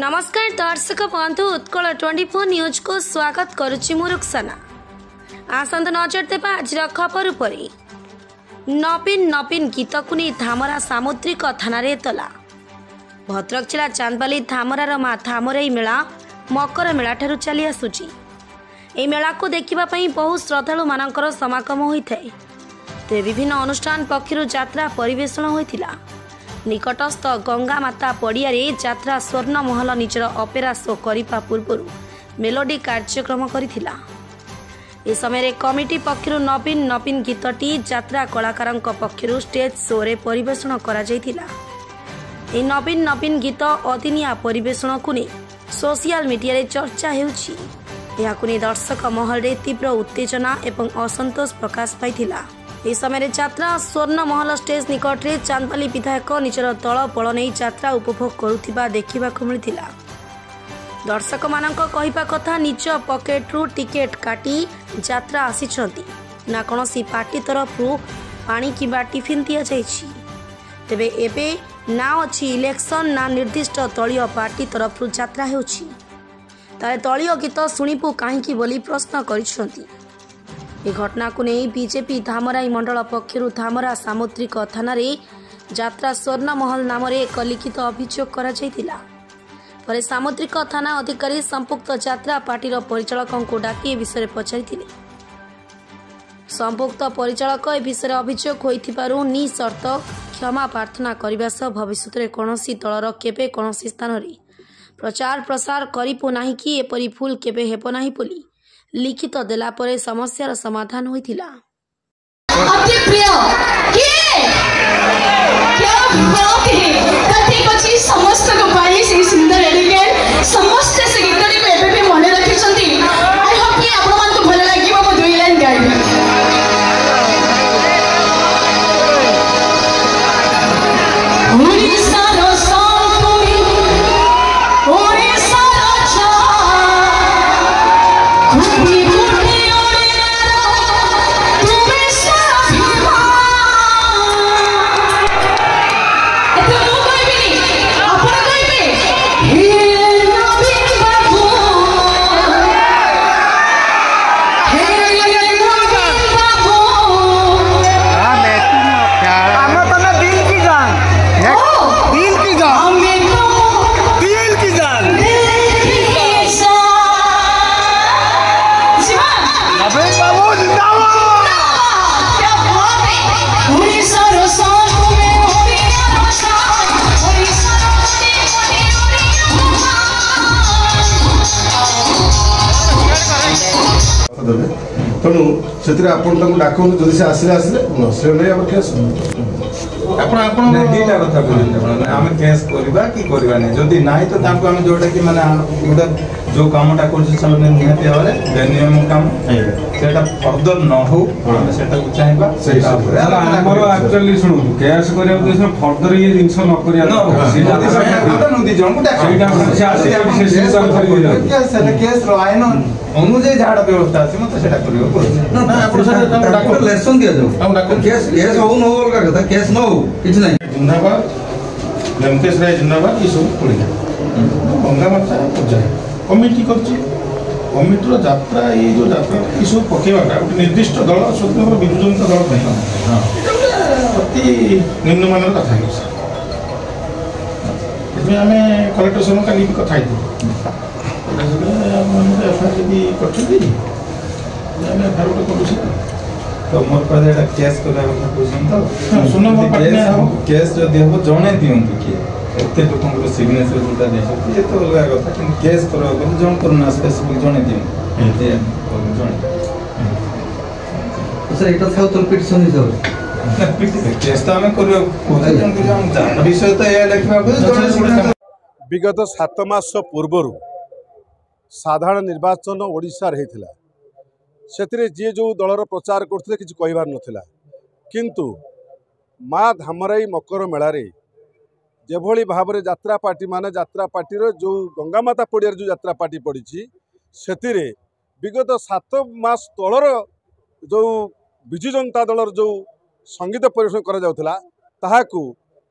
नमस्कार दर्शक बंधु उत्कल 24 न्यूज को स्वागत करुच्ची मु रुक्साना। आसंत नजर देवा आज खबर पर नवीन नवीन गीत को नहीं धामरा सामुद्रिक थाना तला। भद्रक जिला चांदबाली धामरार माँ धामराई मेला मकर मेला ठारू चली आसुची। ए मेला को देखिबा बहु श्रद्धालु मानकर समागम होता है। ते विभिन्न अनुष्ठान पक्षर यात्रा परिवेषण होता। निकटस्थ गंगा माता पड़िया यात्रा स्वर्ण महल निजर अपेरा शो करने पूर्व मेलोडी कार्यक्रम करिथिला। ए समय कमिटी पक्षर नवीन नवीन गीतटी यात्रा कलाकार पक्षर स्टेज शो रे परिवेषण करा जायथिला। ए नवीन नवीन गीत अदिनिया परिवेषण को नहीं सोशल मीडिया रे चर्चा हेउछि। याकु नहीं दर्शक महल रे तीव्र उत्तेजना एवं असंतोष प्रकाश पाइथिला। इस समय यात्रा स्वर्ण महल स्टेज निकट में चांदबाली विधायक निजर दल बल नहीं यात्रा उपभोग करुथिबा देखिबाकु मिलिथिला। दर्शक मानक कहिबा कथा निज पकेट्रु टिकेट काटी यात्रा आसिछंती ना कोनोसी पार्टी तरफरु पानी किबा टिफिन दिया जाइछि। तेबे एबे ना अछि इलेक्शन ना निर्दिष्ट दलीय पार्टी तरफरु यात्रा हेउछि। तारे दलीय गीत शुणिबु काहींकी बोली प्रश्न करिछंती। ए घटना को नहीं बीजेपी धामराई मंडल पक्षर धामरा सामुद्रिक थाना यात्रा स्वर्ण महल नाम एक लिखित अभियोग करा जायतिला। पर सामुद्रिक थाना अधिकारी संपुक्त यात्रा पार्टी परिचालक को डाकी विषय पचारि। संपुक्त परिचालक ए विषय अभियोग होइथिबारु निशर्त क्षमा प्रार्थना करने सह भविष्य में कौनसी दलर केबे कौनसी स्थान रे प्रचार प्रसार करिपु नाही कि एपरि भूल केबे हेबो नाही बोली लिखित देला परे समस्यार समाधान होइथिला। अति प्रिय के क्या बात है कथि कछि समस्त को पाई से सुंदर एलिगेंट समस्त से गीतरी को एबे भी मने रखिसंती। आई होप कि आपण मान को भल लागिबो मो दुई लाइन गाइबे। ओडिसा रो सांगुई ओडिसा रो चा खुदी खुदी ओडिरा तुमे साभिमा एतो मु कहबिनी आपण कहबे हे नवीन बाबू हे नवीन बाबू तेणु से डाकून जब से आसिले आसिले से नहीं आम केस दुईटा कथा कहते आम केस करवा कि करवानी जदि ना तो आम जोटा कि माने गोटे जो कमटा कर निहती भाव बेनियम कम से फर्दर न हो चाहिए शुणु केस फर्दर ये जिन केस आईन अनुजाई जहाँ व्यवस्था अच्छे मत लेसन दि केस हो न अलग कथा केस न हो किसी ना जिंदाबाद लंकेश राय जिंदाबाद ये सब पड़ा गंगा माता पूजा कमिटी कमिटर यात्रा ये जो यात्रा ये सब पकेवाटा गोटे निर्दिष्ट दल स्वतंत्र विजु जनता दल अति निम्नमान कथा इसमें आम कलेक्टर सम का कथा तो मोर कहते केस केस जदि हम जड़े दिंतु किए एत लोक सिग्नेचर जोटा ये तो अलग कथा कि केस कर जन करना स्पेसिफिक जड़े दिंतु सर एटा था तो पिटिशन हिसाब केस तो आम कर विषय तो यह लिखा विगत 7 मास पूर्वर साधारण निर्वाचन ओडिशा होता से जी जो दलर प्रचार करते किसी कहबार नाला किंतु माँ धामराई मकर मेलारे जेभली भाव में यात्रा पार्टी माने यात्रा पार्टी जो गंगा माता पड़िया जो यात्रा पार्टी पड़ी से विगत 7 मास तलर जो विजु जनता दलर जो संगीत परिवेषण करा जाउथला ताहाकु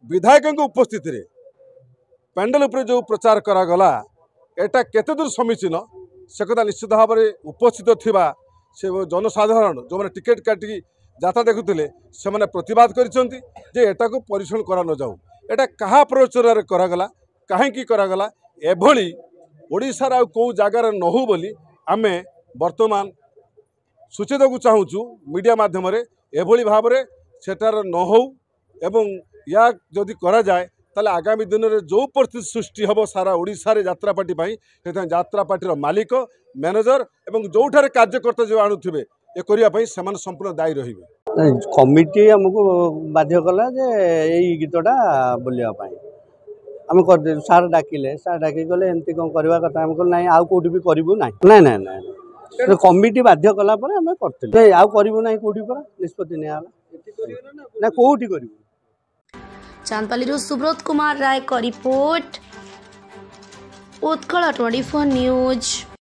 विधायक उपस्थित पैंडल उपर जो प्रचार करागला एटा केते दूर समीचीन से कथा निश्चित भाव में उपस्थित थिबा से जनसाधारण जो मैंने टिकेट काटिकी जाता देखुले से मैंने प्रतिवाद करिसेंती जे एटा को परीक्षण करा न जाऊ एटा कहा प्ररोचन करागला कहीं करागला एभली ओडिशार आ कौ जगार न हो बोली आमे वर्तमान सूचित को चाहूँ मीडिया माध्यम एभली भाव में सेटार न हो एवं या जदि करा जाए ताले आगामी दिन में जो परिस्थिति सृष्टि हम सारा ओडिशा यात्रापाटी यात्रापाटीर मालिक मैनेजर एवं जो कार्यकर्ता जो आणुवे ये करने से संपूर्ण दायी रही कमिटी आमको बाध्य कला जे यही गीतटा बोलिया आम कर सार डाकिले सार डाक गले एमती कौन करवा कथा आम ना आउ कौटी भी करूँ ना ना ना ना कमिटी बाध्य कला आम कर आउ करूँ ना कौटी पर निष्पत्ति ना कौटी कर चांदपाली सुब्रत कुमार राय का रिपोर्ट उत्कल 24 न्यूज।